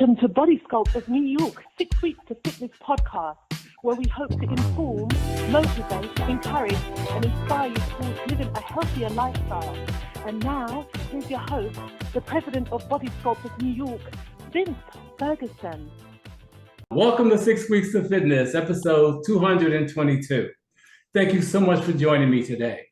Welcome to Body Sculpt of New York 6 Weeks to Fitness podcast, where we hope to inform, motivate, encourage, and inspire you towards living a healthier lifestyle. And now, here's your host, the president of Body Sculpt of New York, Vince Ferguson. Welcome to 6 Weeks to Fitness, episode 222. Thank you so much for joining me today.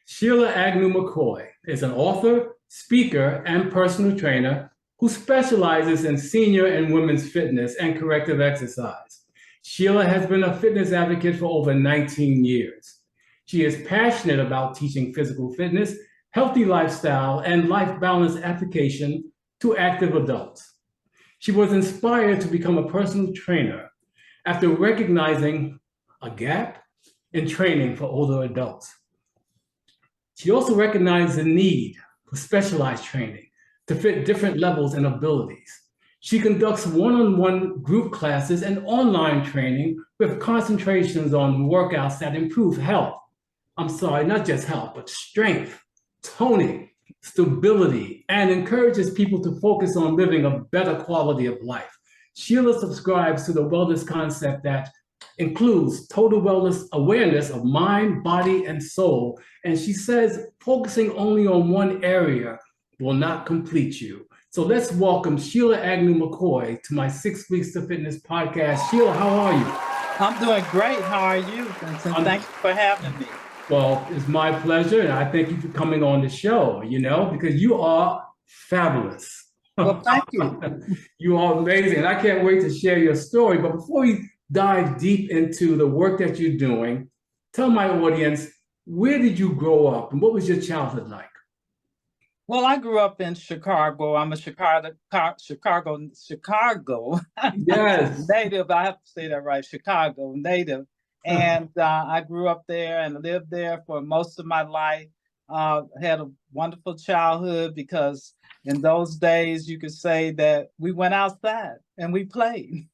Sheila Agnew McCoy is an author, speaker, and personal trainer who specializes in senior and women's fitness and corrective exercise. Sheila has been a fitness advocate for over 19 years. She is passionate about teaching physical fitness, healthy lifestyle, and life balance application to active adults. She was inspired to become a personal trainer after recognizing a gap in training for older adults. She also recognized the need for specialized training to fit different levels and abilities. She conducts one-on-one group classes and online training with concentrations on workouts that improve health. Not just health, but strength, toning, stability, and encourages people to focus on living a better quality of life. Sheila subscribes to the wellness concept that includes total wellness awareness of mind, body, and soul. And she says focusing only on one area will not complete you. So let's welcome Sheila Agnew McCoy to my 6 Weeks to Fitness podcast. Sheila, how are you? I'm doing great. How are you, Vincent? Thank you for having me. Well, it's my pleasure, and I thank you for coming on the show, because you are fabulous. Well, thank you. You are amazing. I can't wait to share your story. But before we dive deep into the work that you're doing, tell my audience, where did you grow up and what was your childhood like? Well, I grew up in Chicago. I'm a Chicago Yes. native. I have to say that right, Chicago native. And I grew up there and lived there for most of my life. Had a wonderful childhood because in those days you could say that we went outside and we played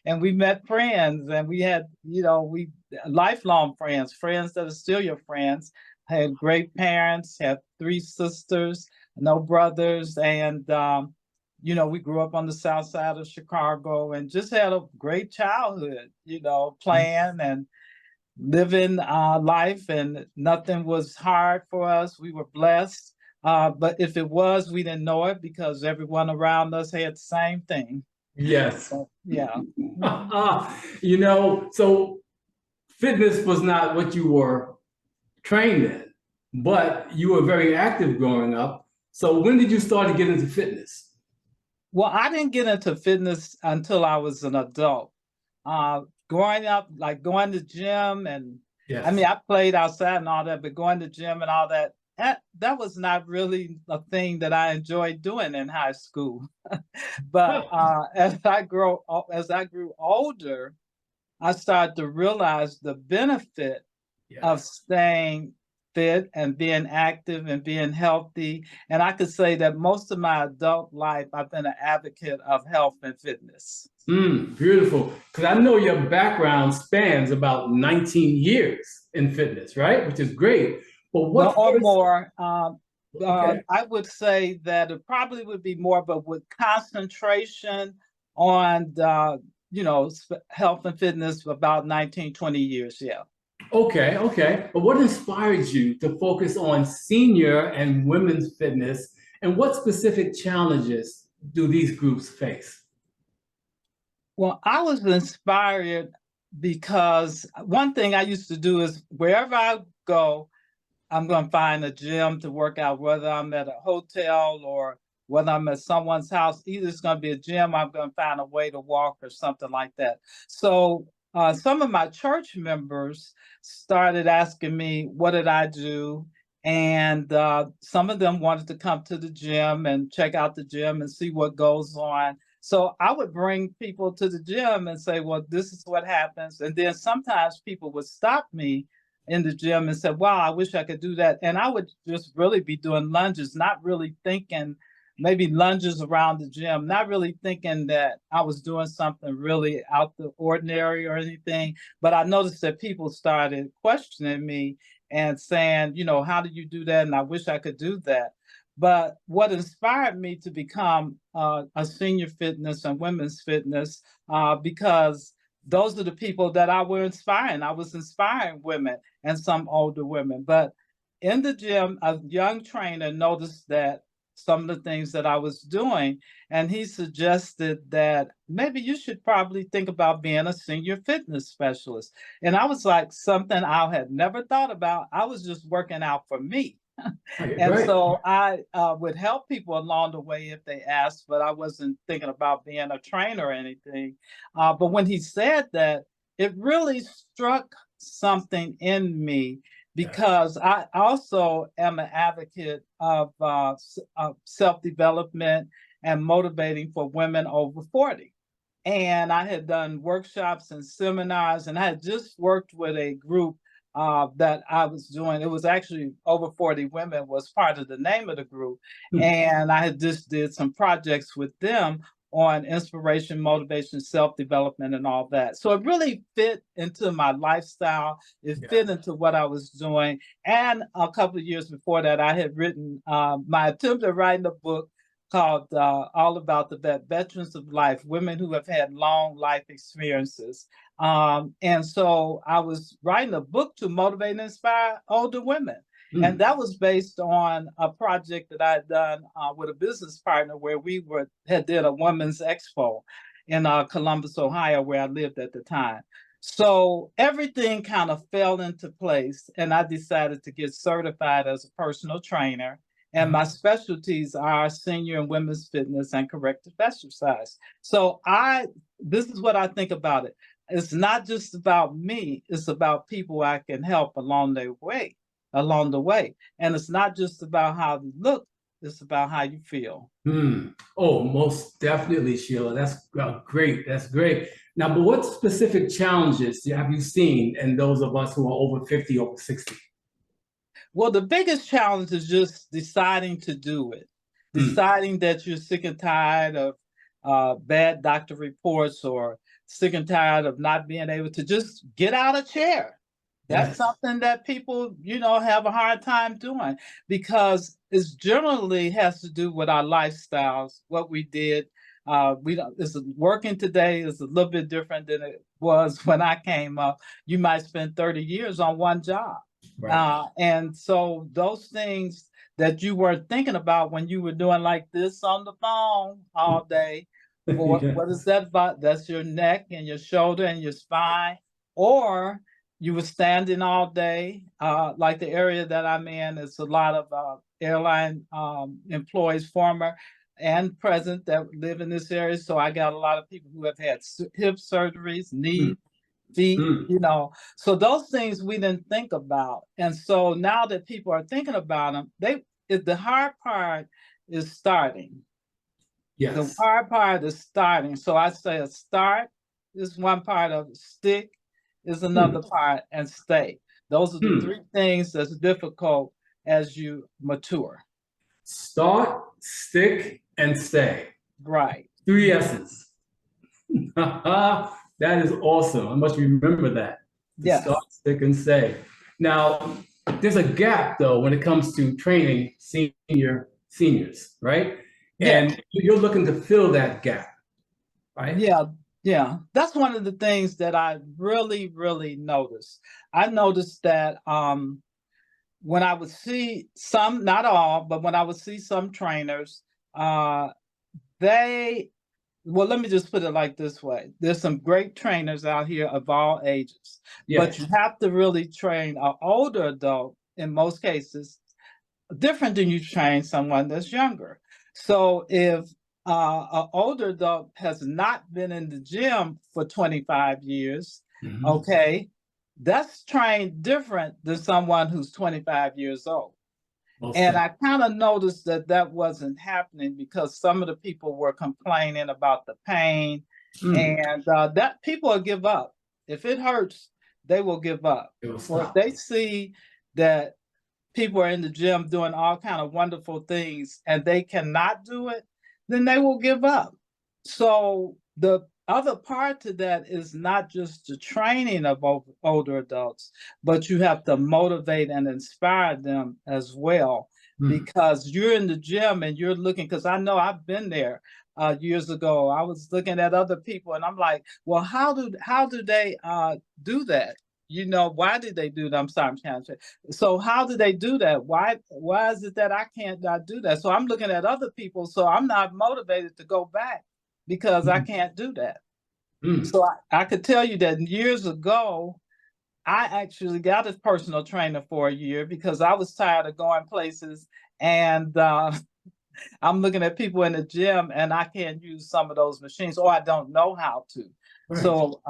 and we met friends and we had, we lifelong friends that are still your friends. I had great parents, had 3 sisters, no brothers, and we grew up on the south side of Chicago and just had a great childhood, playing and living life, and nothing was hard for us. We were blessed, but if it was, we didn't know it because everyone around us had the same thing. Yes. So, yeah. So fitness was not what you were trained in, but you were very active growing up. So when did you start to get into fitness? Well, I didn't get into fitness until I was an adult. Growing up, like going to gym and yes. I played outside and all that, but going to gym and all that, that was not really a thing that I enjoyed doing in high school. But as I grew older, I started to realize the benefit of staying fit and being active and being healthy. And I could say that most of my adult life, I've been an advocate of health and fitness. Beautiful. Because I know your background spans about 19 years in fitness, right? Which is great. But what or more. Okay. I would say that it probably would be more, but with concentration on, health and fitness for about 19, 20 years, yeah. Okay. But what inspired you to focus on senior and women's fitness, and what specific challenges do these groups face? Well, I was inspired because one thing I used to do is wherever I go, I'm going to find a gym to work out, whether I'm at a hotel or whether I'm at someone's house. Either it's going to be a gym, or I'm going to find a way to walk or something like that. So some of my church members started asking me, what did I do? And some of them wanted to come to the gym and check out the gym and see what goes on. So I would bring people to the gym and say, well, this is what happens. And then sometimes people would stop me in the gym and say, wow, I wish I could do that. And I would just really be doing lunges, not really thinking, maybe lunges around the gym, not really thinking that I was doing something really out the ordinary or anything. But I noticed that people started questioning me and saying, how do you do that? And I wish I could do that. But what inspired me to become a senior fitness and women's fitness, because those are the people that I were inspiring. I was inspiring women and some older women. But in the gym, a young trainer noticed that some of the things that I was doing, and he suggested that maybe you should probably think about being a senior fitness specialist. And I was like, something I had never thought about. I was just working out for me. And Right. so I would help people along the way if they asked, but I wasn't thinking about being a trainer or anything. But when he said that, it really struck something in me because I also am an advocate of self-development and motivating for women over 40. And I had done workshops and seminars, and I had just worked with a group that I was doing. It was actually Over 40 Women was part of the name of the group. And I had just did some projects with them on inspiration, motivation, self-development, and all that. So it really fit into my lifestyle. It fit into what I was doing. And a couple of years before that, I had written my attempt at writing a book called All About the Veterans of Life, Women Who Have Had Long Life Experiences. And so I was writing a book to motivate and inspire older women. And that was based on a project that I had done with a business partner where we had did a women's expo in Columbus, Ohio, where I lived at the time. So everything kind of fell into place, and I decided to get certified as a personal trainer. And my specialties are senior and women's fitness and corrective exercise. So this is what I think about it. It's not just about me, it's about people I can help along the way. And it's not just about how you look, it's about how you feel. Oh, most definitely, Sheila. That's great. That's great. Now, but what specific challenges have you seen in those of us who are over 50, over 60? Well, the biggest challenge is just deciding to do it, deciding that you're sick and tired of bad doctor reports or sick and tired of not being able to just get out of chair. That's something that people, have a hard time doing because it generally has to do with our lifestyles, what we did. Working today is a little bit different than it was when I came up. You might spend 30 years on one job. Right. And so those things that you were thinking about when you were doing like this on the phone all day, or what is that about? That's your neck and your shoulder and your spine. Or you were standing all day, like the area that I'm in, is a lot of airline employees, former and present, that live in this area. So I got a lot of people who have had hip surgeries, knee, feet, So those things we didn't think about. And so now that people are thinking about them, the hard part is starting. Yes. The hard part is starting. So I say a start is one part of it. Stick is another part, and stay. Those are the three things that's difficult as you mature. Start, stick, and stay. Right. 3 S's. That is awesome. I must remember that. Start, stick, and stay. Now, there's a gap, though, when it comes to training seniors, right? And you're looking to fill that gap, right? Yeah. That's one of the things that I really, really noticed. I noticed that when I would see some, not all, but when I would see some trainers, let me just put it like this way. There's some great trainers out here of all ages, but you have to really train an older adult in most cases, different than you train someone that's younger. So if an older adult has not been in the gym for 25 years, okay, that's trained different than someone who's 25 years old. And I kind of noticed that wasn't happening because some of the people were complaining about the pain, and that people will give up. If it hurts, they will give up. Or if they see that people are in the gym doing all kind of wonderful things and they cannot do it, then they will give up. So the other part to that is not just the training of older adults, but you have to motivate and inspire them as well. because you're in the gym and you're looking, because I know I've been there years ago. I was looking at other people and I'm like, well, how do they do that? You know, why did they do that? I'm sorry, I'm trying to. So how do they do that? Why is it that I can't not do that? So I'm looking at other people, so I'm not motivated to go back because I can't do that. So I could tell you that years ago, I actually got a personal trainer for a year because I was tired of going places, and I'm looking at people in the gym and I can't use some of those machines, or I don't know how to. Right. So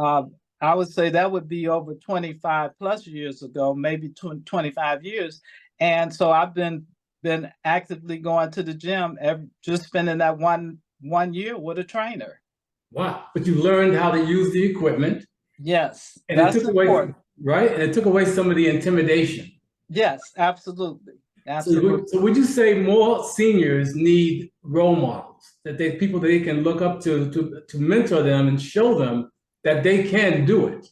I would say that would be over 25 plus years ago, maybe 25 years. And so I've been actively going to the gym, just spending that one year with a trainer. Wow. But you learned how to use the equipment. Yes. And it took away, right? And it took away some of the intimidation. Yes, absolutely. Absolutely. So would you say more seniors need role models, that they people that they can look up to mentor them and show them that they can do it?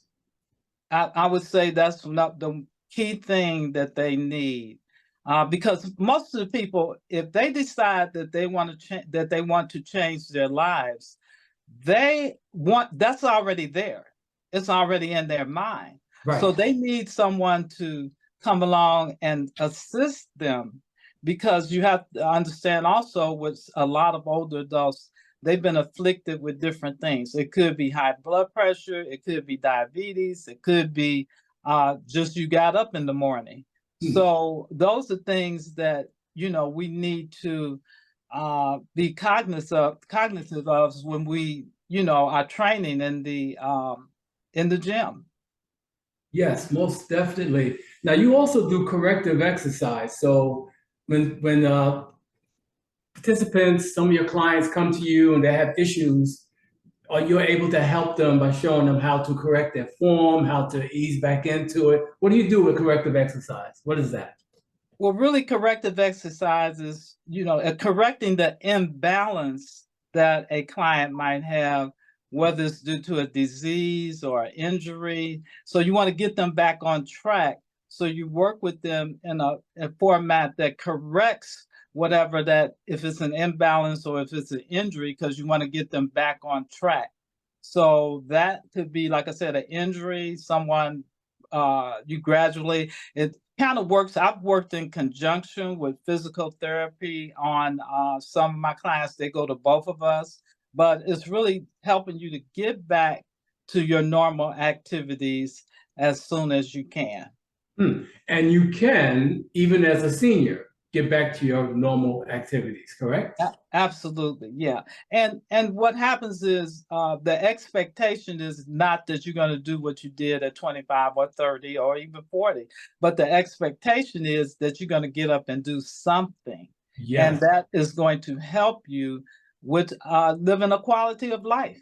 I would say that's not the key thing that they need, because most of the people, if they decide that they want to change their lives, that's already there. It's already in their mind. Right. So they need someone to come along and assist them, because you have to understand also with a lot of older adults, they've been afflicted with different things. It could be high blood pressure, it could be diabetes, it could be just you got up in the morning. So those are things that, you know, we need to be cognizant of when we, you know, are training in the gym. Yes, most definitely. Now, you also do corrective exercise. So when participants, some of your clients come to you and they have issues, are you able to help them by showing them how to correct their form, how to ease back into it? What do you do with corrective exercise? What is that? Well, really, corrective exercise is, you know, correcting the imbalance that a client might have, whether it's due to a disease or an injury. So you want to get them back on track. So you work with them in a format that corrects whatever that, if it's an imbalance or if it's an injury, because you want to get them back on track. So that could be, like I said, an injury, someone, you gradually, it kind of works. I've worked in conjunction with physical therapy on some of my clients. They go to both of us, but it's really helping you to get back to your normal activities as soon as you can. And you can, even as a senior, get back to your normal activities, correct? Absolutely, yeah. And what happens is the expectation is not that you're going to do what you did at 25 or 30 or even 40, but the expectation is that you're going to get up and do something. Yes. And that is going to help you with living a quality of life,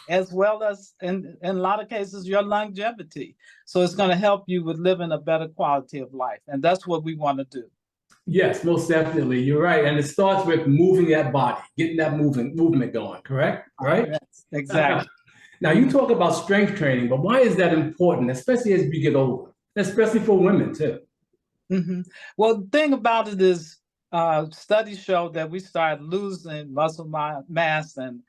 as well as in a lot of cases, your longevity. So it's going to help you with living a better quality of life. And that's what we want to do. Yes, most definitely. You're right. And it starts with moving that body, getting that movement going, correct? Right? Yes, exactly. Now, you talk about strength training, but why is that important, especially as we get older, especially for women too? Well, the thing about it is studies show that we start losing muscle mass and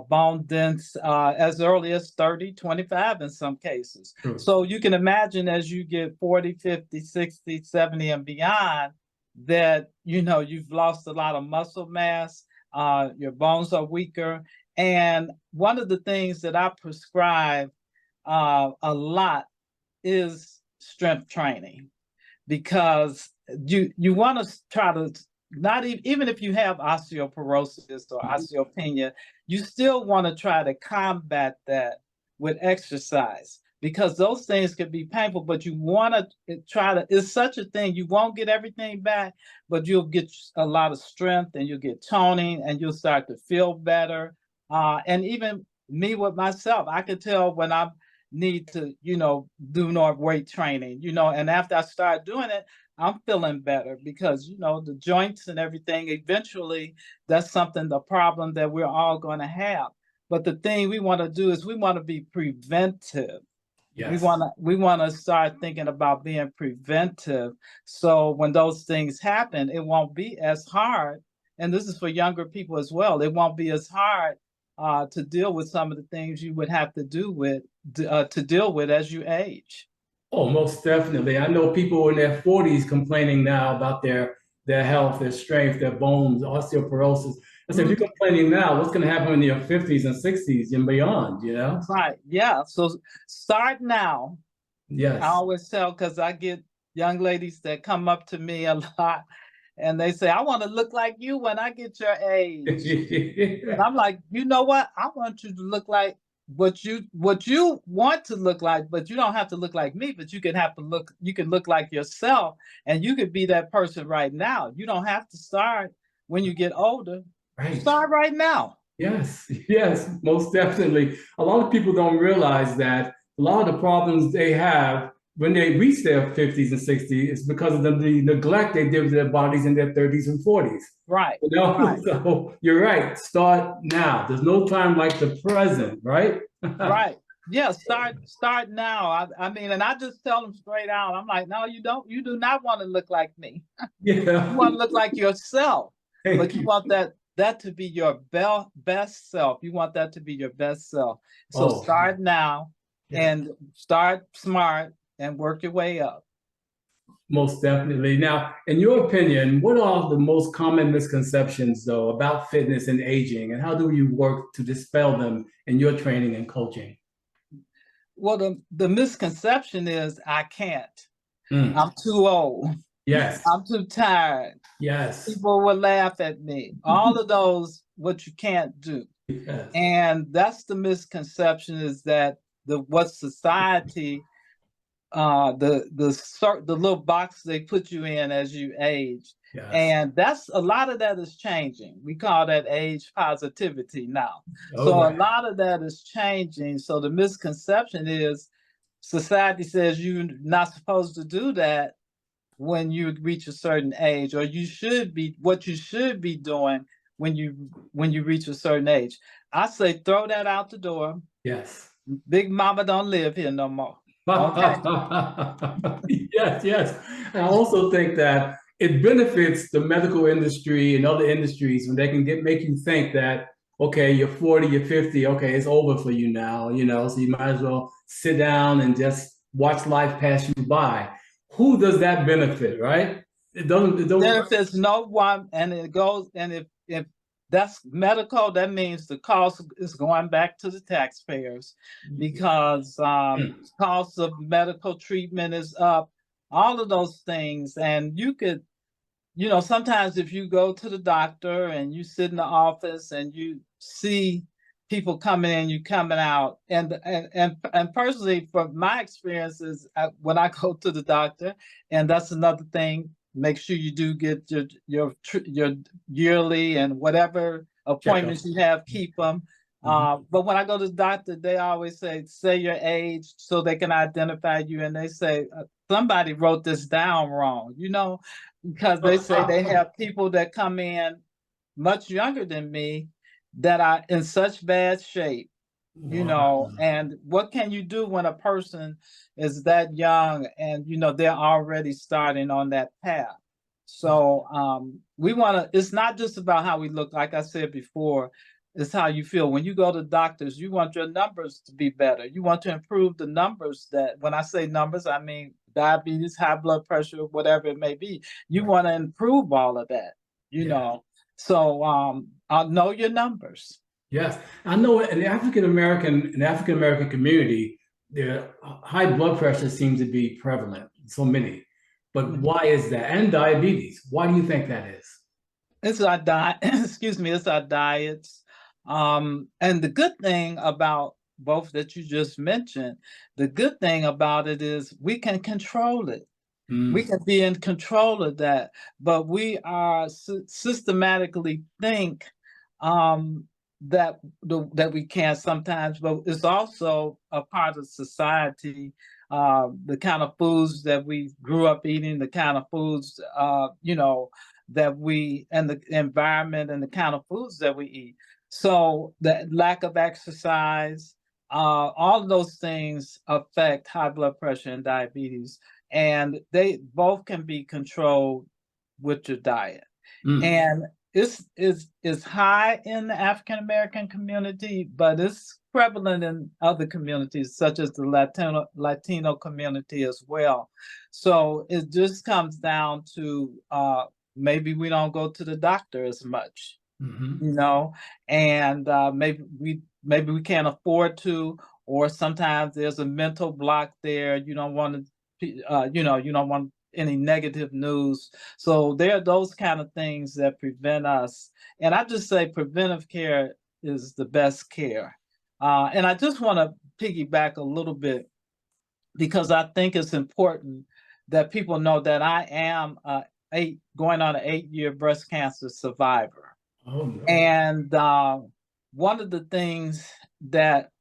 bone dense as early as 30, 25 in some cases. True. So you can imagine as you get 40, 50, 60, 70 and beyond, that, you know, you've lost a lot of muscle mass, your bones are weaker. And one of the things that I prescribe a lot is strength training, because you want to try to, not even if you have osteoporosis or osteopenia, you still want to try to combat that with exercise, because those things can be painful, but you want to try to, it's such a thing, you won't get everything back, but you'll get a lot of strength and you'll get toning and you'll start to feel better. And even me with myself, I could tell when I need to, you know, do more weight training, you know, and after I start doing it, I'm feeling better, because, you know, the joints and everything, eventually that's the problem that we're all going to have. But the thing we want to do is we want to be preventive. Yes. We want to start thinking about being preventive. So when those things happen, it won't be as hard. And this is for younger people as well. It won't be as hard to deal with some of the things you would have to do with to deal with as you age. Oh, most definitely. I know people in their 40s complaining now about their health, their strength, their bones, osteoporosis. I said, if you're complaining now, what's going to happen in your 50s and 60s and beyond, you know? Right. Yeah. So start now. I Yes. always tell, because I get young ladies that come up to me a lot and they say, I want to look like you when I get your age. And I'm like, you know what? I want you to look like what you want to look like, but you don't have to look like me, but you can look like yourself, and you could be that person right now. You don't have to start when you get older. Right. Start right now. Yes, yes, most definitely. A lot of people don't realize that a lot of the problems they have when they reach their 50s and 60s is because of the neglect they did to their bodies in their 30s and 40s. Right. You know, Right. so you're right. Start now. There's no time like the present, right? Right. Yeah, start now. I mean, and I just tell them straight out. I'm like, no, you don't. You do not want to look like me. Yeah. You want to look like yourself, but you you. want that to be your best self. You want that to be your best self. So start now, and start smart and work your way up. Most definitely. Now, in your opinion, what are the most common misconceptions, though, about fitness and aging, and how do you work to dispel them in your training and coaching? Well, the misconception is I can't. I'm too old. Yes. I'm too tired. Yes. People will laugh at me. All of those, what you can't do. Yes. And that's the misconception, is that what society, the little box they put you in as you age. Yes. And a lot of that is changing. We call that age positivity now. Oh, so right. A lot of that is changing. So the misconception is society says you're not supposed to do that when you reach a certain age, or what you should be doing when you reach a certain age. I say throw that out the door. Yes. Big Mama don't live here no more. Okay. Yes, yes. And I also think that it benefits the medical industry and other industries when they can make you think that, okay, you're 40, you're 50, okay, it's over for you now, you know, so you might as well sit down and just watch life pass you by. Who does that benefit, right? It doesn't benefits no one, and it goes, and if that's medical, that means the cost is going back to the taxpayers, because cost of medical treatment is up, all of those things. And you could, sometimes if you go to the doctor and you sit in the office and you see people coming in, you coming out, and personally, from my experiences, when I go to the doctor, and that's another thing, make sure you do get your yearly and whatever appointments you have, keep them. But when I go to the doctor, they always say your age so they can identify you, and they say somebody wrote this down wrong, because they say they have people that come in much younger than me that are in such bad shape, and what can you do when a person is that young and, they're already starting on that path? So it's not just about how we look, like I said before, it's how you feel. When you go to doctors, you want your numbers to be better. You want to improve the numbers. That, when I say numbers, I mean diabetes, high blood pressure, whatever it may be. You want to improve all of that, know. So I'll know your numbers. Yes, I know in the African American community, the high blood pressure seems to be prevalent. So many, but why is that? And diabetes. Why do you think that is? It's our diet. Excuse me. It's our diets. And the good thing about both that you just mentioned, the good thing about it is we can control it. We can be in control of that, but we are systematically think that we can sometimes, but it's also a part of society. The kind of foods that we grew up eating, the kind of foods, that and the environment and the kind of foods that we eat. So the lack of exercise, all of those things affect high blood pressure and diabetes, and they both can be controlled with your diet. And it's high in the African American community, but it's prevalent in other communities such as the Latino community as well. So it just comes down to maybe we don't go to the doctor as much, and maybe we can't afford to, or sometimes there's a mental block there. You don't want to, you don't want any negative news. So there are those kind of things that prevent us. And I just say preventive care is the best care. And I just want to piggyback a little bit because I think it's important that people know that I am going on an 8-year breast cancer survivor. Oh, no. And one of the things that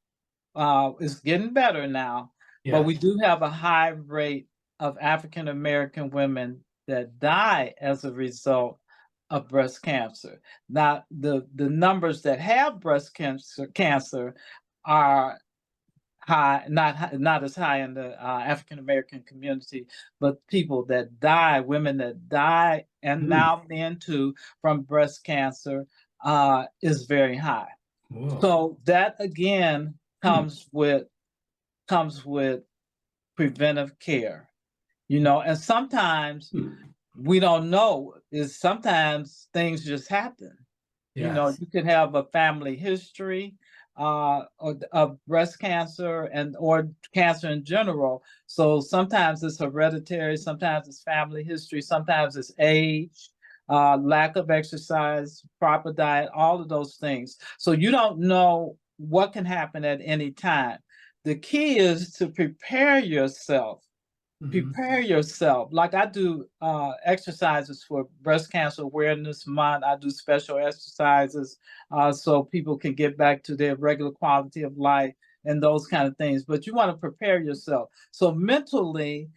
is getting better now, but we do have a high rate of African American women that die as a result of breast cancer. Now, the numbers that have breast cancer are high, not as high in the African American community, but people that die, women that die, and now men too, from breast cancer is very high. Whoa. So that again comes with preventive care. And sometimes we don't know, sometimes things just happen. Yes. You can have a family history of breast cancer or cancer in general. So sometimes it's hereditary, sometimes it's family history, sometimes it's age, lack of exercise, proper diet, all of those things. So you don't know what can happen at any time. The key is to prepare yourself. Prepare yourself. Like I do exercises for Breast Cancer Awareness Month. I do special exercises so people can get back to their regular quality of life and those kind of things. But you want to prepare yourself. So mentally,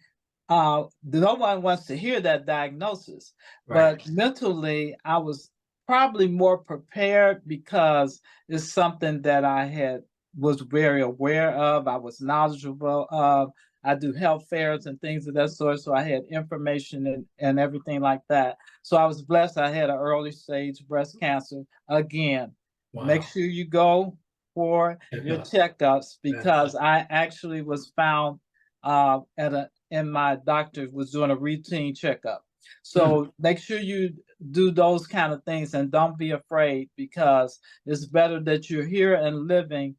no one wants to hear that diagnosis. Right. But mentally, I was probably more prepared because it's something that I was very aware of. I was knowledgeable of. I do health fairs and things of that sort, so I had information and everything like that. So I was blessed. I had an early stage breast cancer. Again, make sure you go for your checkups because I actually was found and my doctor was doing a routine checkup. So make sure you do those kind of things and don't be afraid because it's better that you're here and living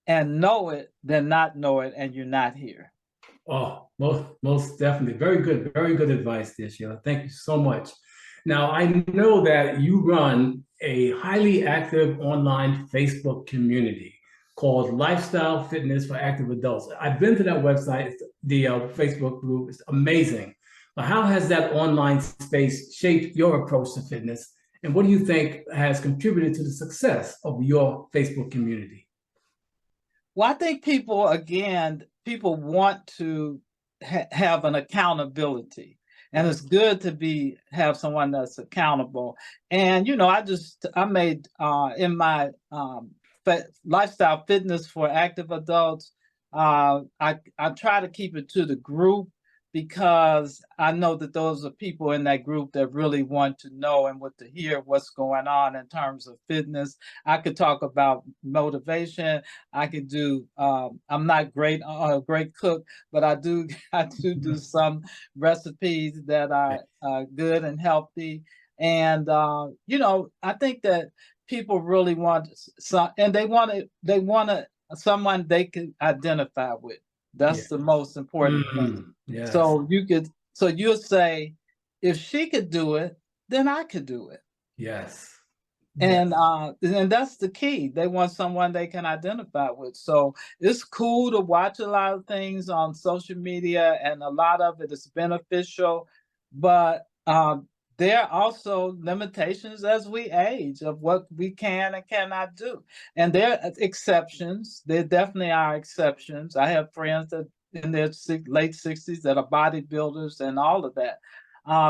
and know it than not know it and you're not here. Oh, most definitely. Very good advice there, Sheila. Thank you so much. Now, I know that you run a highly active online Facebook community called Lifestyle Fitness for Active Adults. I've been to that website, the Facebook group. It's amazing. But how has that online space shaped your approach to fitness? And what do you think has contributed to the success of your Facebook community? Well, I think people want to have an accountability, and it's good to have someone that's accountable. And I made in my lifestyle fitness for active adults. I try to keep it to the group because I know that those are people in that group that really want to know and want to hear what's going on in terms of fitness. I could talk about motivation. I could do. I'm not a great cook, but I do some recipes that are good and healthy. And I think that people really want some, and they want someone they can identify with. That's the most important thing. Yes. So you'll say, if she could do it, then I could do it. Yes. And that's the key. They want someone they can identify with. So it's cool to watch a lot of things on social media, and a lot of it is beneficial, but there are also limitations as we age of what we can and cannot do. And there are exceptions. There definitely are exceptions. I have friends that in their late 60s that are bodybuilders and all of that.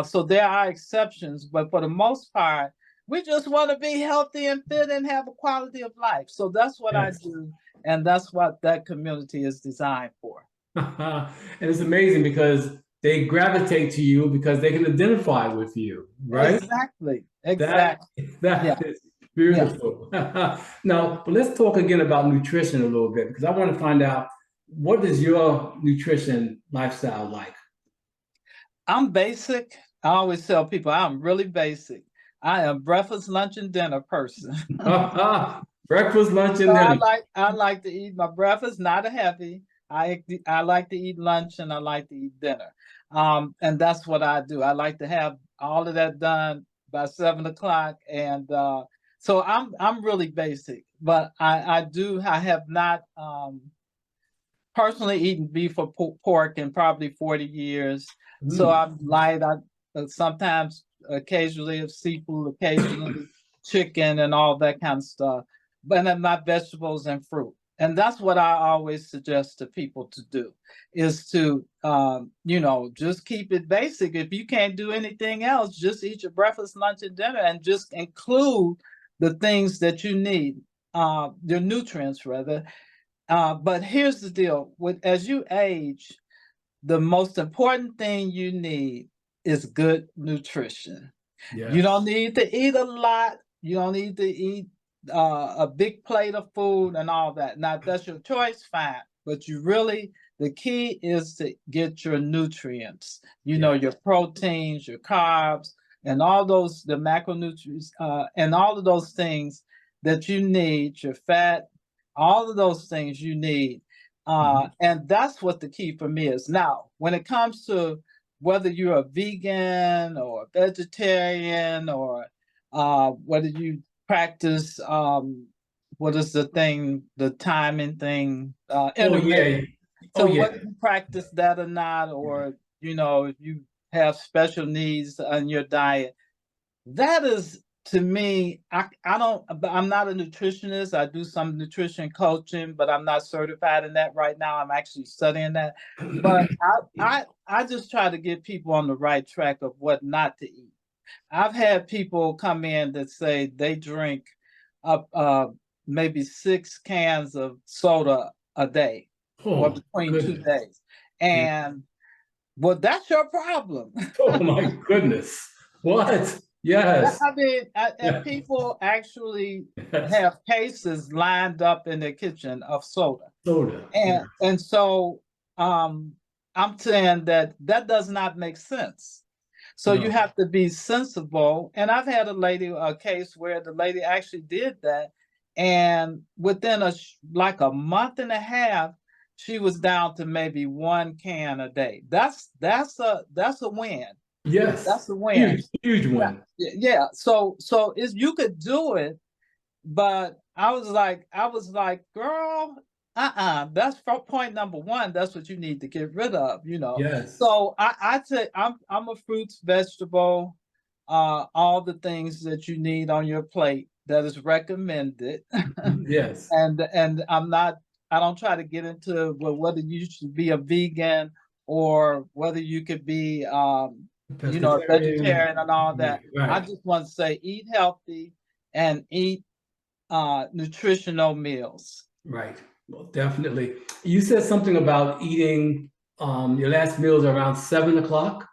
So there are exceptions, but for the most part, we just want to be healthy and fit and have a quality of life. So that's what I Yes. do. And that's what that community is designed for. And it's amazing because they gravitate to you because they can identify with you, right? Exactly. That Exactly. Yeah. that is Yeah. beautiful. Now, but let's talk again about nutrition a little bit because I want to find out what is your nutrition lifestyle like? I'm basic. I always tell people I'm really basic. I am breakfast, lunch, and dinner person. Breakfast, lunch, So and dinner. I like to eat my breakfast, not a heavy. I like to eat lunch and I like to eat dinner. And that's what I do. I like to have all of that done by 7 o'clock. And so I'm really basic, but I have not personally eaten beef or pork in probably 40 years. So I'm light. I sometimes occasionally have seafood, occasionally chicken and all that kind of stuff. But then my vegetables and fruit. And that's what I always suggest to people to do is to, just keep it basic. If you can't do anything else, just eat your breakfast, lunch, and dinner and just include the things that you need, your nutrients rather. But here's the deal: as you age, the most important thing you need is good nutrition. Yes. You don't need to eat a lot. You don't need to eat a big plate of food and all that. Now, if that's your choice, fine. But the key is to get your nutrients. Your proteins, your carbs, and all those, the macronutrients, and all of those things that you need, your fat, all of those things you need. And that's what the key for me is. Now, when it comes to whether you're a vegan or a vegetarian or whether you practice, what is the timing thing, intermittent. So whether you practice that or not, or, if you have special needs in your diet, that is, to me, I'm not a nutritionist. I do some nutrition coaching, but I'm not certified in that right now. I'm actually studying that. But I just try to get people on the right track of what not to eat. I've had people come in that say they drink up maybe 6 cans of soda a day or between 2 days. And well, that's your problem. Oh my goodness. What? Yes. I mean, and people actually have cases lined up in their kitchen of soda. And so I'm saying that does not make sense. So you have to be sensible. And I've had a case where the lady actually did that. And within a month and a half, she was down to maybe 1 can a day. That's a win. Yes, that's a win. Huge win. Yeah. So you could do it, but I was like, girl, that's for point number one. That's what you need to get rid of, Yes. So I say I'm a fruits, vegetable, all the things that you need on your plate that is recommended. Yes. And I don't try to get into whether you should be a vegan or whether you could be a vegetarian and all that. Right. I just want to say eat healthy and eat nutritional meals. Right. Well, definitely. You said something about eating your last meals around 7 o'clock.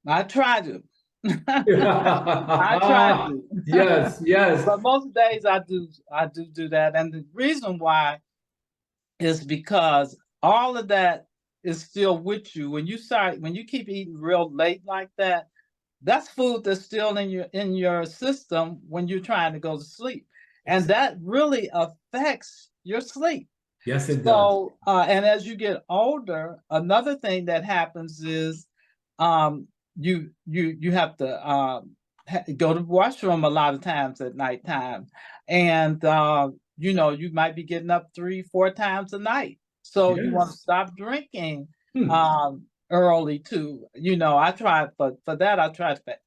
I try to. I try to. Yes. But most days I do that. And the reason why is because all of that is still with you. When you keep eating real late like that, that's food that's still in your system when you're trying to go to sleep. And that really affects your sleep. Yes, it does. So, and as you get older, another thing that happens is you have to go to the washroom a lot of times at nighttime. And, you might be getting up 3-4 times a night. So you want to stop drinking early too. I tried for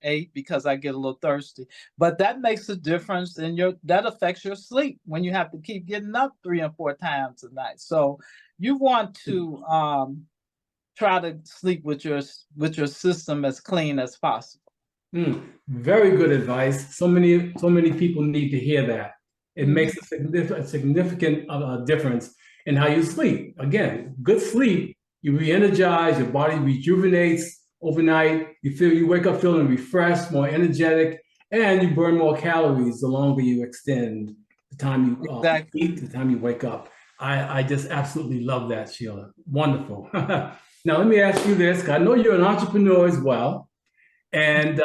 8 because I get a little thirsty. But that makes a difference that affects your sleep when you have to keep getting up 3 and 4 times a night. So you want to try to sleep with your system as clean as possible. Very good advice. So many people need to hear that. It makes a significant difference in how you sleep. Again, good sleep, you re-energize, your body rejuvenates overnight. You wake up feeling refreshed, more energetic, and you burn more calories the longer you extend the time you eat, the time you wake up. I just absolutely love that, Sheila. Wonderful. Now, let me ask you this, 'cause I know you're an entrepreneur as well. And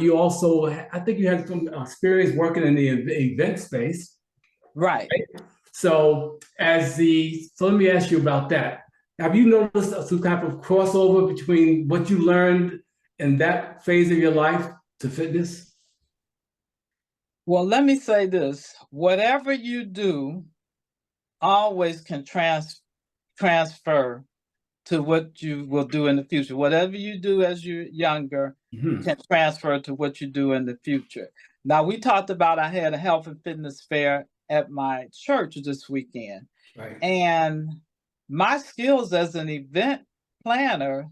you also, I think you had some experience working in the event space. Right. So so let me ask you about that. Have you noticed some type of crossover between what you learned in that phase of your life to fitness? Well, let me say this. Whatever you do always can transfer to what you will do in the future. Whatever you do as you're younger can transfer to what you do in the future. Now, we talked about I had a health and fitness fair at my church this weekend. Right. And my skills as an event planner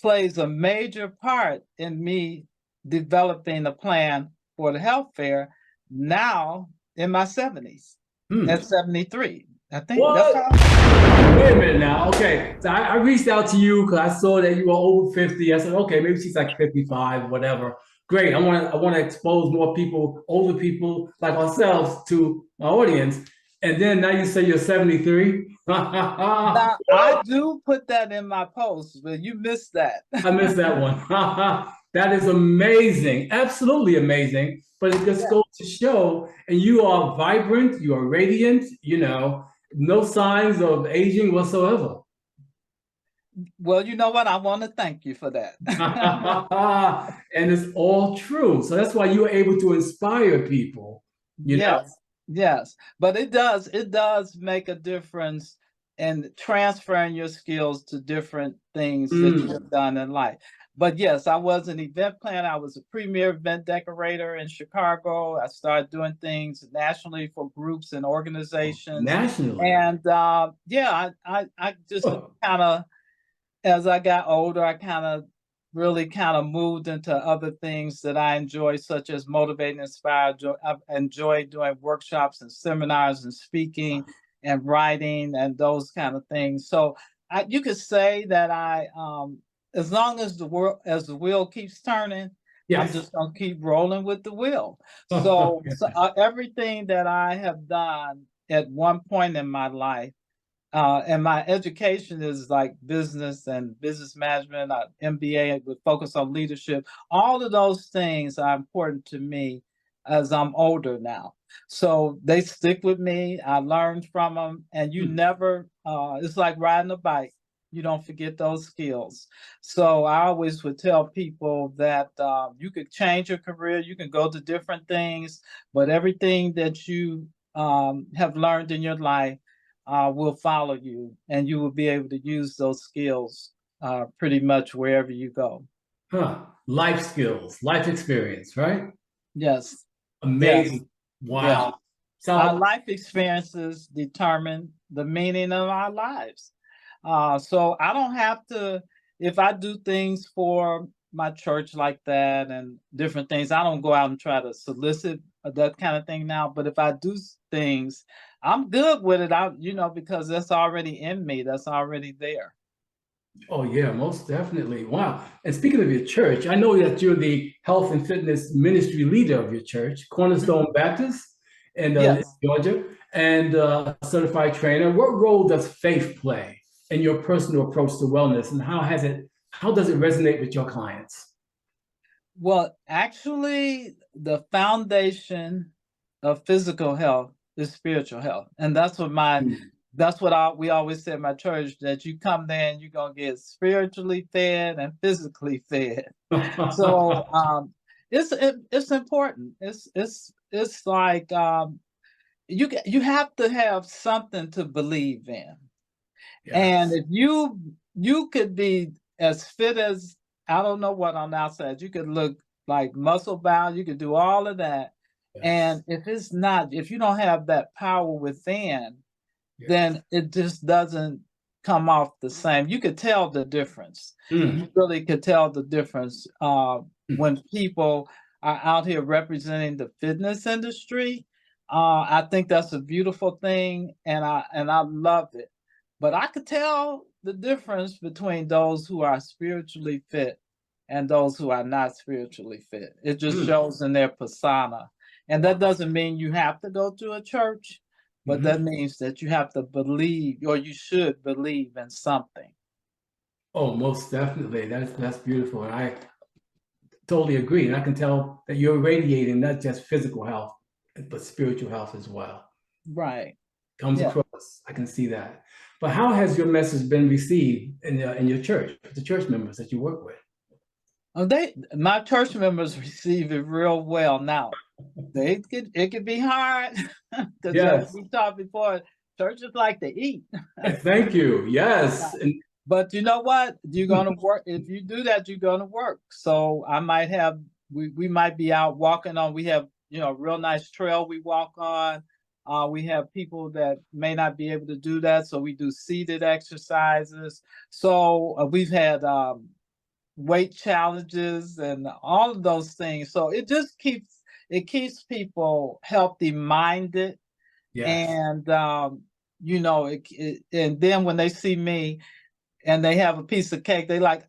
plays a major part in me developing a plan for the health fair now in my 70s, at 73. I think that's how. Wait a minute now. Okay. So I reached out to you because I saw that you were over 50. I said, okay, maybe she's like 55, whatever. Great. I want to expose more people, older people like ourselves, to my audience. And then now you say you're 73. Now, I do put that in my post, but you missed that. I missed that one. That is amazing. Absolutely amazing. But it just goes to show, and you are vibrant, you are radiant, no signs of aging whatsoever. Well, you know what? I want to thank you for that. And it's all true. So that's why you are able to inspire people. Yes. But it does make a difference in transferring your skills to different things that you've done in life. But yes, I was an event planner. I was a premier event decorator in Chicago. I started doing things nationally for groups and organizations. Nationally. And I just kind of, as I got older, I really moved into other things that I enjoy, such as motivate and inspire. I enjoy doing workshops and seminars and speaking and writing and those kind of things. So you could say that as long as the wheel keeps turning, I'm just gonna keep rolling with the wheel. So everything that I have done at one point in my life, and my education is like business and business management, MBA with focus on leadership. All of those things are important to me as I'm older now. So they stick with me. I learned from them, and you never, it's like riding a bike. You don't forget those skills. So I always would tell people that you could change your career, you can go to different things, but everything that you have learned in your life will follow you, and you will be able to use those skills pretty much wherever you go. Life skills, life experience, right? Yes. Amazing. Yes. Wow. Yes. So our life experiences determine the meaning of our lives. So I don't have to, if I do things for my church like that and different things, I don't go out and try to solicit that kind of thing now. But if I do things, I'm good with it. Because that's already in me. That's already there. Oh yeah, most definitely. Wow. And speaking of your church, I know that you're the health and fitness ministry leader of your church, Cornerstone Baptist in Georgia, and certified trainer. What role does faith play in your personal approach to wellness, and how does it resonate with your clients? Well, actually, the foundation of physical health is spiritual health, and that's what we always say in my church, that you come there and you're gonna get spiritually fed and physically fed. So it's important. It's like you have to have something to believe in. And if you could be as fit as, I don't know what on the outside, you could look like muscle bound, you could do all of that. And if you don't have that power within, then it just doesn't come off the same. You could tell the difference. You really could tell the difference when people are out here representing the fitness industry. I think that's a beautiful thing, and I love it. But I could tell the difference between those who are spiritually fit and those who are not spiritually fit. It just shows in their persona. And that doesn't mean you have to go to a church, but that means that you have to believe, or you should believe in something. Oh, most definitely. That's beautiful. And I totally agree. And I can tell that you're radiating not just physical health, but spiritual health as well. Right. Comes Yeah. across. I can see that. But how has your message been received in your church, the church members that you work with? Oh, my church members receive it real well. Now, it could be hard because Yes. as we talked before, churches like to eat. Thank you. Yes. And But you know what? You're gonna work. If you do that, you're gonna work. So I might have we might be out walking on. We have a real nice trail we walk on. We have people that may not be able to do that, so we do seated exercises. So we've had weight challenges and all of those things. So it just keeps people healthy minded, yes. and and then when they see me and they have a piece of cake, they like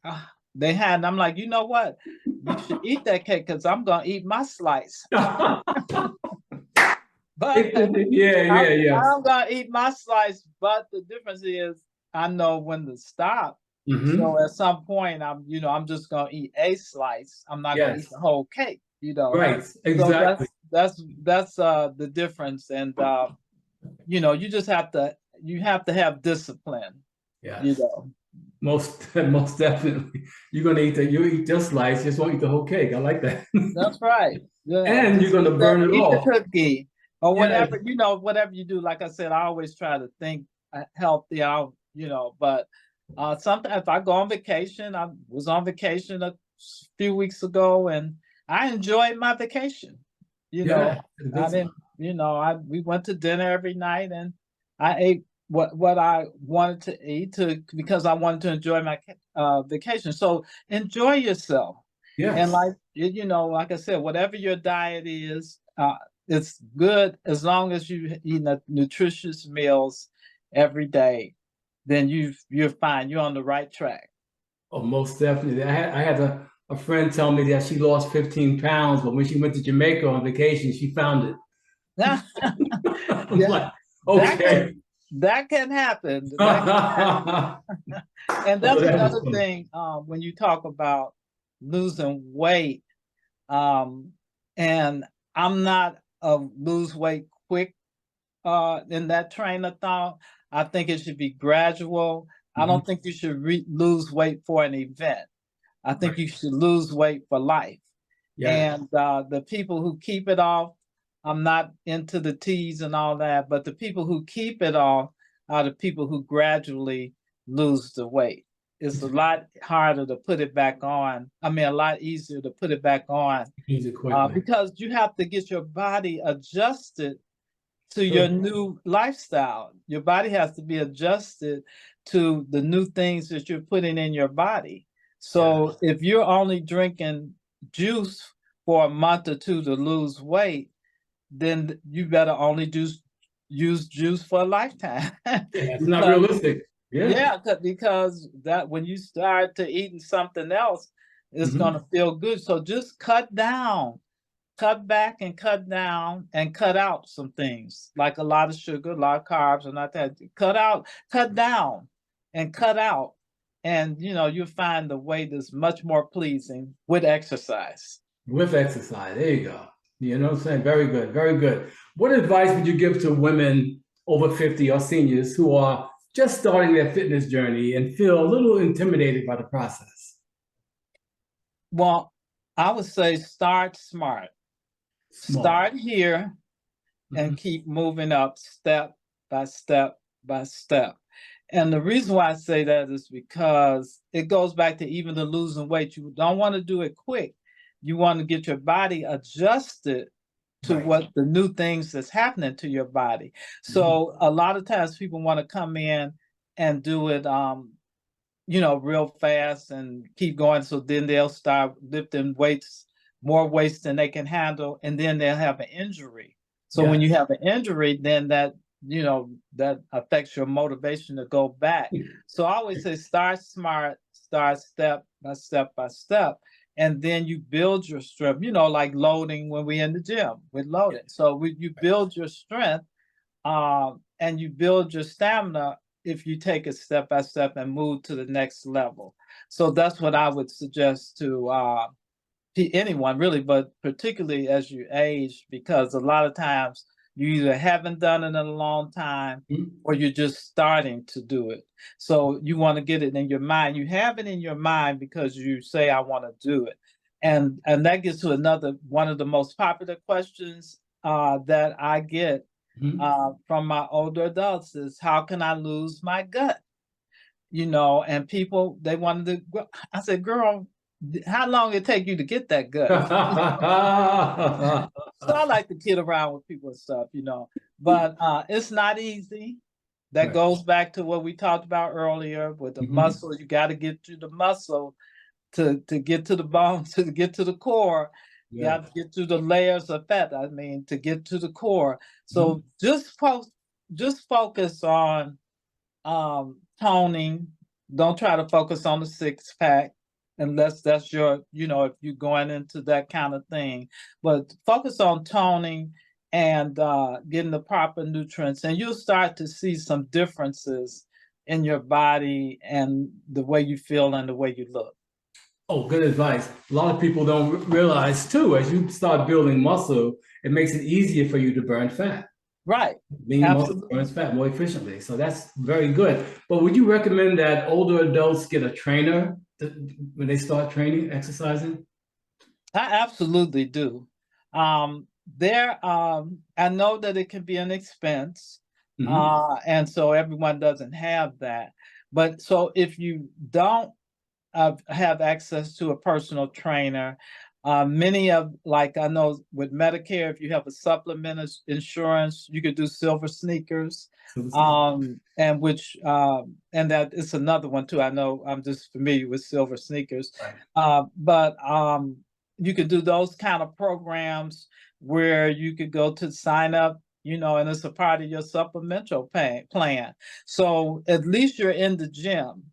they had, and I'm like, you know what? You should eat that cake because I'm gonna eat my slice. But Yeah. I'm gonna eat my slice. But the difference is I know when to stop. So at some point, I'm just gonna eat a slice. I'm not gonna eat the whole cake. Right. Exactly. So that's the difference, and you just have to have discipline. Yes. Most definitely. You're gonna eat just slice, just won't eat the whole cake. I like that. That's right. Yeah. And you're gonna burn it eat off. the cookie or whatever, Yes. whatever you do. Like I said, I always try to think healthy. But sometimes if I go on vacation, I was on vacation a few weeks ago and I enjoyed my vacation. I didn't, we went to dinner every night and I ate what I wanted to eat because I wanted to enjoy my vacation. So enjoy yourself. Yes. And like I said, whatever your diet is, it's good as long as you eat nutritious meals every day. Then you're fine. You're on the right track. Oh, most definitely. I had a friend tell me that she lost 15 pounds, but when she went to Jamaica on vacation, she found it. Yeah. Like, okay. That can happen. And that's another thing when you talk about losing weight. And I'm not a lose weight quick in that train of thought. I think it should be gradual. I don't think you should lose weight for an event. I think you should lose weight for life. Yeah. And the people who keep it off, I'm not into the teas and all that, but the people who keep it off are the people who gradually lose the weight. It's a lot harder to put it back on. I mean, a lot easier to put it back on because you have to get your body adjusted to your new lifestyle. Your body has to be adjusted to the new things that you're putting in your body. So if you're only drinking juice for a month or two to lose weight, then you better only use juice for a lifetime. It's not realistic. Yeah, because that when you start to eating something else, it's gonna feel good. So just cut down. Cut back and cut down and cut out some things like a lot of sugar, a lot of carbs, and not that. Cut down and cut out. And you'll find the way that's much more pleasing with exercise. With exercise. There you go. You know what I'm saying? Very good. Very good. What advice would you give to women over 50 or seniors who are just starting their fitness journey and feel a little intimidated by the process? Well, I would say start smart. Start here and keep moving up step by step by step. And the reason why I say that is because it goes back to even the losing weight. You don't want to do it quick. You want to get your body adjusted to what the new things that's happening to your body. So a lot of times people want to come in and do it real fast and keep going. So then they'll start lifting more weights than they can handle, and then they'll have an injury. So when you have an injury, then that affects your motivation to go back. So I always say start smart, start step by step by step, and then you build your strength, like loading when we're in the gym with loading. So you build your strength and you build your stamina if you take it step by step and move to the next level. So that's what I would suggest to anyone really, but particularly as you age, because a lot of times you either haven't done it in a long time or you're just starting to do it. So you want to get it in your mind. You have it in your mind because you say, I want to do it. And that gets to one of the most popular questions that I get from my older adults is, how can I lose my gut? And people, they wanted to, I said, girl, how long it take you to get that gut? So I like to kid around with people and stuff, but it's not easy. That goes back to what we talked about earlier with the muscle. You got to get to the muscle to get to the bone, to get to the core. You got to get to the layers of fat. To get to the core. So just focus on toning. Don't try to focus on the six pack unless that's your, if you're going into that kind of thing. But focus on toning and getting the proper nutrients, and you'll start to see some differences in your body and the way you feel and the way you look. Oh, good advice. A lot of people don't realize too, as you start building muscle, it makes it easier for you to burn fat. Right. Lean muscle burns fat more efficiently. So that's very good. But would you recommend that older adults get a trainer when they start training, exercising? I absolutely do. I know that it can be an expense, and so everyone doesn't have that. But so if you don't have access to a personal trainer, many of, like I know with Medicare, if you have a supplement insurance, you could do silver sneakers, and that is another one too. I know I'm just familiar with silver sneakers, but you could do those kind of programs where you could go to sign up, and it's a part of your supplemental plan. So at least you're in the gym,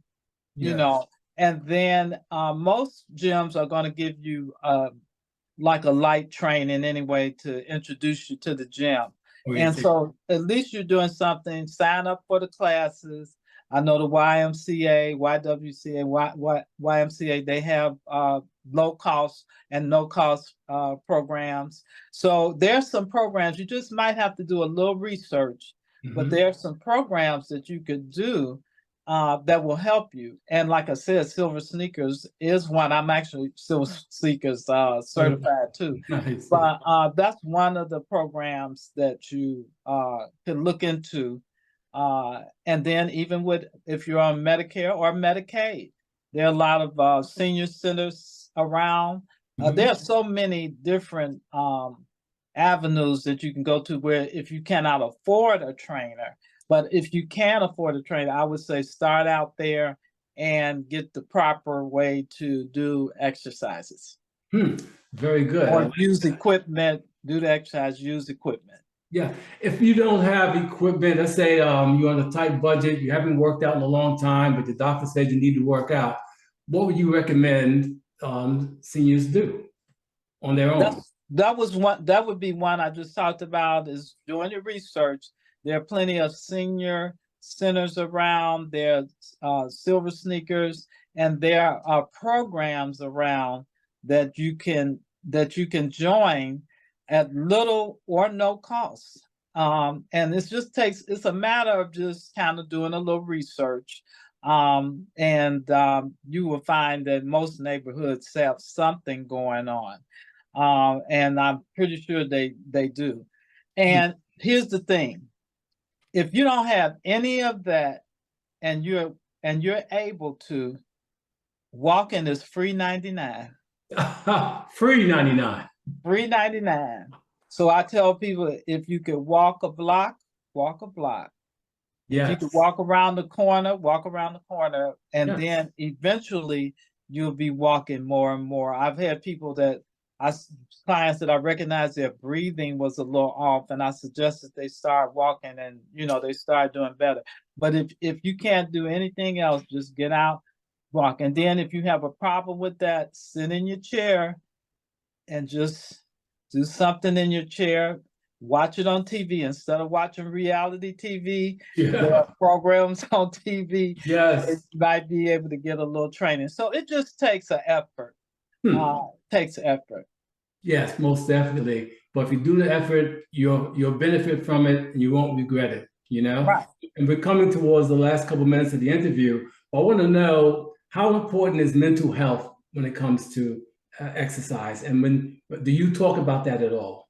and then most gyms are going to give you like a light training anyway to introduce you to the gym. And so at least you're doing something. Sign up for the classes. I know the YMCA, YWCA, YMCA, they have low cost and no cost programs. So there's some programs, you just might have to do a little research, but there's some programs that you could do that will help you. And like I said, Silver Sneakers is one. I'm actually Silver Sneakers certified too. Nice. But that's one of the programs that you can look into. And then even if you're on Medicare or Medicaid, there are a lot of senior centers around. There are so many different avenues that you can go to where if you cannot afford a trainer, but if you can afford a trainer, I would say start out there and get the proper way to do exercises. Very good. Or use equipment, do the exercise, use equipment. Yeah, if you don't have equipment, let's say you're on a tight budget, you haven't worked out in a long time, but the doctor said you need to work out, what would you recommend seniors do on their own? That would be one I just talked about, is doing your research. There are plenty of senior centers around, there are Silver Sneakers, and there are programs around that you can join at little or no cost. And it's a matter of just kind of doing a little research. And you will find that most neighborhoods have something going on. And I'm pretty sure they do. And here's the thing. If you don't have any of that and you're able to, walking is free 99. Free 99. Free 99. So I tell people, if you could walk a block, walk a block. If you could Yes. walk around the corner, and Yes. then eventually you'll be walking more and more. I've had people that clients that I recognize their breathing was a little off, and I suggested they start walking, and they start doing better. But if you can't do anything else, just get out, walk. And then if you have a problem with that, sit in your chair and just do something in your chair. Watch it on TV instead of watching reality TV. There Yeah. are programs on TV. Yes. You might be able to get a little training. So it just takes an effort. Takes effort. Yes, most definitely. But if you do the effort, you'll benefit from it and you won't regret it, Right. And we're coming towards the last couple minutes of the interview. I want to know, how important is mental health when it comes to exercise? And do you talk about that at all?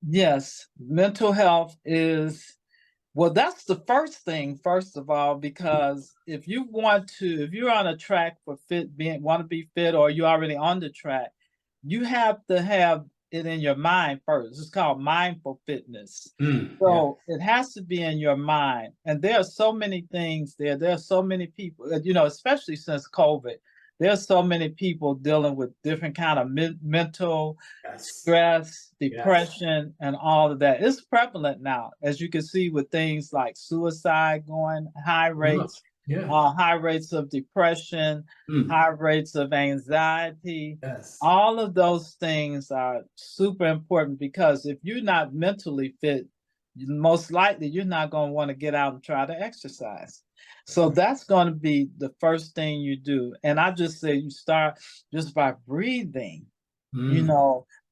Yes, mental health is, well, that's the first thing, first of all, because if you're on a track for want to be fit, or you're already on the track, you have to have it in your mind first. It's called mindful fitness. Yeah. So it has to be in your mind. And there are so many things there. There are so many people, especially since COVID, there's so many people dealing with different kind of mental Yes. stress, Yes. depression, and all of that. It's prevalent now, as you can see with things like suicide going high rates, Yeah. high rates of depression, high rates of anxiety. Yes. All of those things are super important, because if you're not mentally fit, most likely you're not going to want to get out and try to exercise. So that's going to be the first thing you do. And I just say you start just by breathing,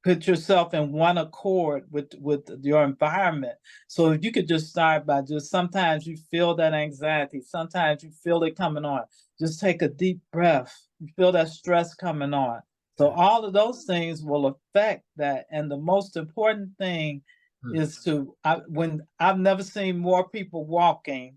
put yourself in one accord with your environment. So if you could just start by sometimes you feel that anxiety, sometimes you feel it coming on. Just take a deep breath. You feel that stress coming on. So all of those things will affect that. And the most important thing is when I've never seen more people walking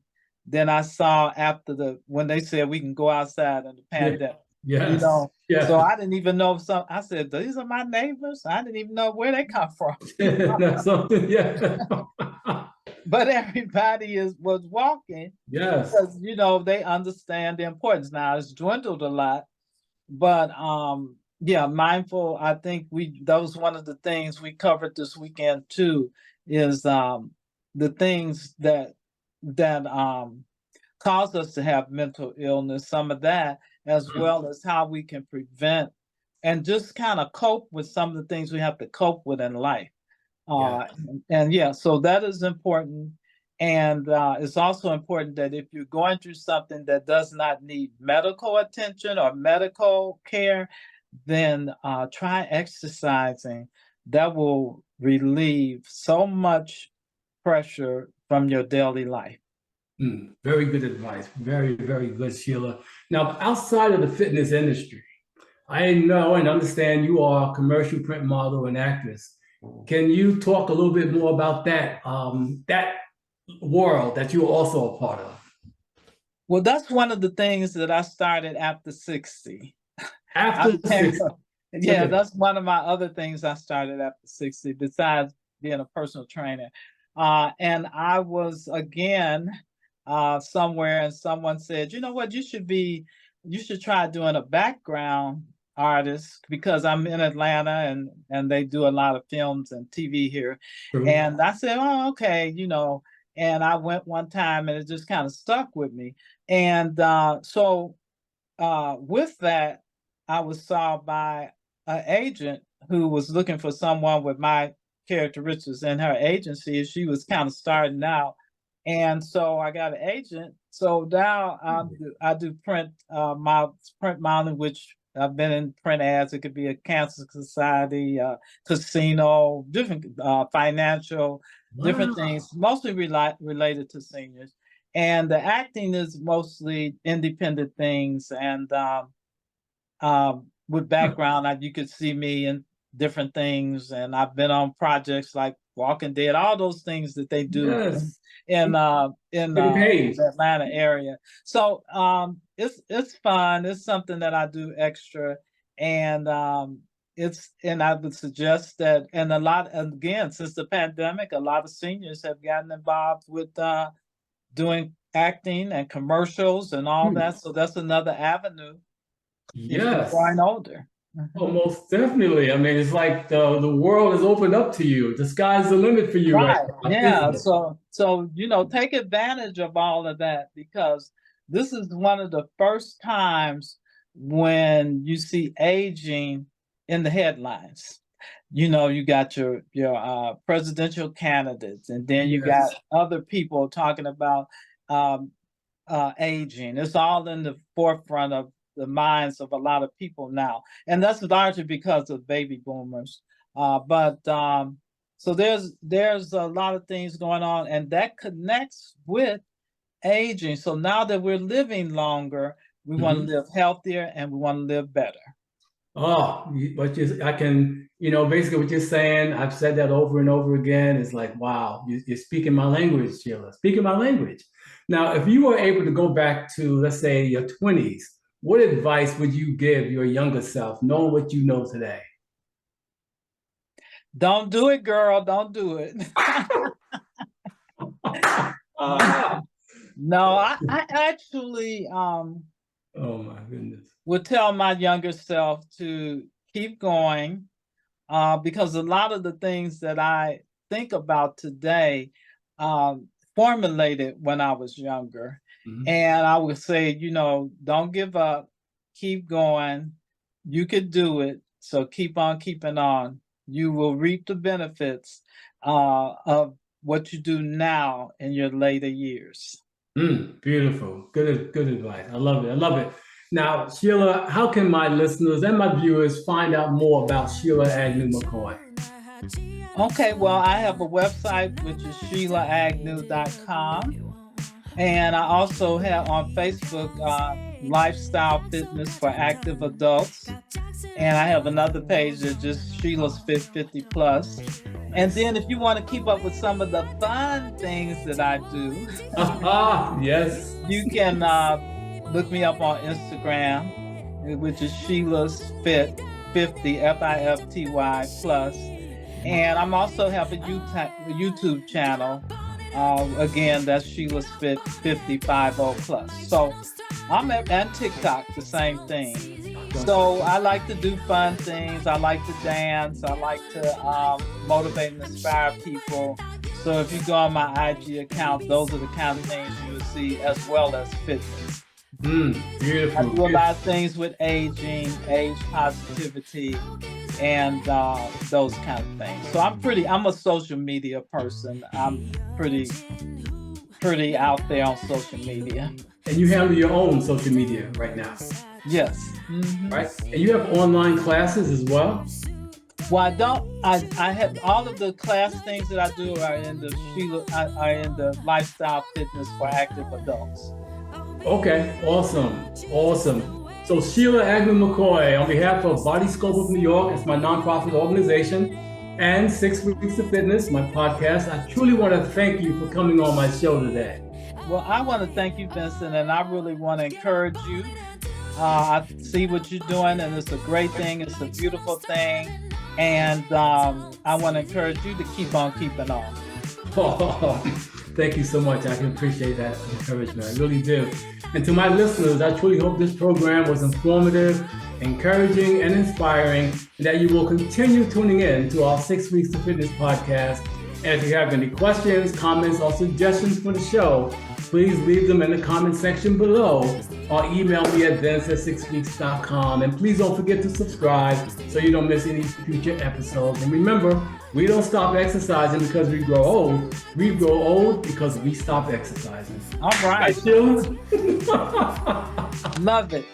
than I saw after when they said we can go outside in the pandemic. Yes. So I didn't even know I said, these are my neighbors. I didn't even know where they come from. That's something, yeah. But everybody was walking. Yes. Because they understand the importance. Now it's dwindled a lot, but mindful. I think that was one of the things we covered this weekend too, is the things that cause us to have mental illness, some of that, as well as how we can prevent and just kind of cope with some of the things we have to cope with in life. So that is important. And it's also important that if you're going through something that does not need medical attention or medical care, then try exercising. That will relieve so much pressure from your daily life. Very good advice. Very, very good, Sheila. Now, outside of the fitness industry, I know and understand you are a commercial print model and actress. Can you talk a little bit more about that world that you're also a part of? Well, that's one of the things that I started after 60. After 60? Yeah, that's one of my other things I started after 60, besides being a personal trainer. And I was, again, somewhere, and someone said, you know what, you should try doing a background artist, because I'm in Atlanta and they do a lot of films and TV here. True. And I said, oh, okay, and I went one time and it just kind of stuck with me. And so with that, I was saw by an agent who was looking for someone with my characteristics in her agency. She was kind of starting out. And so I got an agent. So now I do print modeling, which I've been in print ads. It could be a cancer society, casino, different financial, different things, mostly related to seniors. And the acting is mostly independent things. And with background, you could see me in different things. And I've been on projects like Walking Dead, all those things that they do in the Atlanta area. So it's fun. It's something that I do extra, and I would suggest that. And again, since the pandemic, a lot of seniors have gotten involved with doing acting and commercials and all that. So that's another avenue if you're Yes. growing older. Oh, most definitely. I mean, it's like the world is opened up to you. The sky's the limit for you right now, Yeah. isn't it? So take advantage of all of that, because this is one of the first times when you see aging in the headlines. You got your presidential candidates, and then you got Yes. other people talking about aging. It's all in the forefront of the minds of a lot of people now, and that's largely because of baby boomers. So there's a lot of things going on, and that connects with aging. So now that we're living longer, we want to live healthier and we want to live better. Oh, I can, basically what you're saying, I've said that over and over again. It's like, wow, you're speaking my language, Sheila, speaking my language. Now, if you were able to go back to, let's say, your 20s, what advice would you give your younger self, knowing what you know today? Don't do it, girl. Don't do it. No, I actually oh my goodness. would tell my younger self to keep going, because a lot of the things that I think about today formulated when I was younger. And I would say, don't give up, keep going. You could do it. So keep on keeping on. You will reap the benefits of what you do now in your later years. Beautiful. Good advice. I love it. I love it. Now, Sheila, how can my listeners and my viewers find out more about Sheila Agnew McCoy? Okay, well, I have a website, which is SheilaAgnew.com. And I also have on Facebook, Lifestyle Fitness for Active Adults. And I have another page that's just Sheila's Fit 50 Plus. And then if you want to keep up with some of the fun things that I do, yes, you can look me up on Instagram, which is Sheila's Fit 50, FIFTY Plus. And I'm also have a YouTube channel. Again, that's Sheila's Fit 50 Plus. So and TikTok, the same thing. So I like to do fun things. I like to dance. I like to motivate and inspire people. So if you go on my IG account, those are the kind of things you will see, as well as fitness. Beautiful. I do a lot of things with aging, age positivity, and those kind of things. So I'm a social media person. I'm pretty out there on social media. And you handle your own social media right now. Yes. Right. And you have online classes as well? Well, I have all of the class things that I do are in the Lifestyle Fitness for Active Adults. Okay, awesome. So Sheila Agnew McCoy, on behalf of Body Scope of New York, it's my nonprofit organization, and 6 Weeks of Fitness, my podcast, I truly want to thank you for coming on my show today. Well, I want to thank you, Vincent, and I really want to encourage you. I see what you're doing, and it's a great thing. It's a beautiful thing. And I want to encourage you to keep on keeping on. Oh, thank you so much. I can appreciate that encouragement. I really do. And to my listeners, I truly hope this program was informative, encouraging, and inspiring, and that you will continue tuning in to our 6 Weeks to Fitness podcast. And if you have any questions, comments, or suggestions for the show, please leave them in the comment section below or email me at vince@6weeks.com. And please don't forget to subscribe so you don't miss any future episodes. And remember, we don't stop exercising because we grow old. We grow old because we stop exercising. All right. Sheila? Love it.